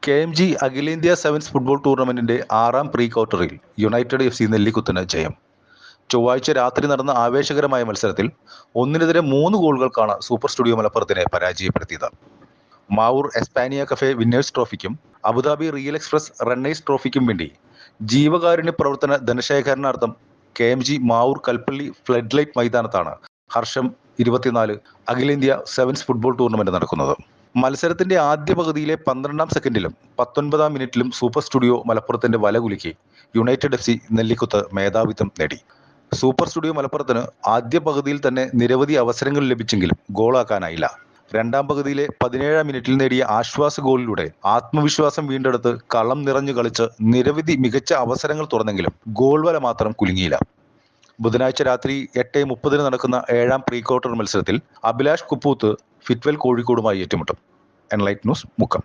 KMG അഖിലേന്ത്യാ sevens football ടൂർണമെന്റിന്റെ 6ാം pre ക്വാർട്ടറിൽ United FC നെല്ലിക്കുത്തിന് ജയം. ചൊവ്വാഴ്ച രാത്രി നടന്ന ആവേശകരമായ മത്സരത്തിൽ 1-3 ഗോളുകൾക്കാണ് സൂപ്പർ സ്റ്റുഡിയോ മലപ്പുറത്തിനെ പരാജയപ്പെടുത്തിയത്. മാവൂർ എസ്പാനിയ കഫേ വിന്നേഴ്സ് ട്രോഫിക്കും അബുദാബി റിയൽ എക്സ്പ്രസ് റണ്ണേഴ്സ് ട്രോഫിക്കും വേണ്ടി ജീവകാരുണ്യ പ്രവർത്തന ധനശേഖരണാർത്ഥം KMG Mavoor Kalpally flood light മൈതാനത്താണ് ഹർഷം 24 അഖിലേന്ത്യാ സെവൻസ് ഫുട്ബോൾ ടൂർണമെന്റ് നടക്കുന്നത്. മത്സരത്തിന്റെ ആദ്യ പകുതിയിലെ 12ാം സെക്കൻഡിലും 19ാം മിനിറ്റിലും സൂപ്പർ സ്റ്റുഡിയോ മലപ്പുറത്തിന്റെ വലകുലുക്കി യുണൈറ്റഡ് FC നെല്ലിക്കുത്ത് മേധാവിത്വം നേടി. സൂപ്പർ സ്റ്റുഡിയോ മലപ്പുറത്തിന് ആദ്യ പകുതിയിൽ തന്നെ നിരവധി അവസരങ്ങൾ ലഭിച്ചെങ്കിലും ഗോളാക്കാനായില്ല. രണ്ടാം പകുതിയിലെ 17ാം മിനിറ്റിൽ നേടിയ ആശ്വാസ ഗോളിലൂടെ ആത്മവിശ്വാസം വീണ്ടെടുത്ത് കളം നിറഞ്ഞു കളിച്ച് നിരവധി മികച്ച അവസരങ്ങൾ തുറന്നെങ്കിലും ഗോൾ വല മാത്രം കുലുങ്ങിയില്ല. ബുധനാഴ്ച രാത്രി 8:30 നടക്കുന്ന 7ാം പ്രീ ക്വാർട്ടർ മത്സരത്തിൽ അഭിലാഷ് കുപ്പൂത്ത് ഫിറ്റ്വെൽ കോഴിക്കോടുമായി ഏറ്റുമുട്ടും. Enlight news, Mukkam.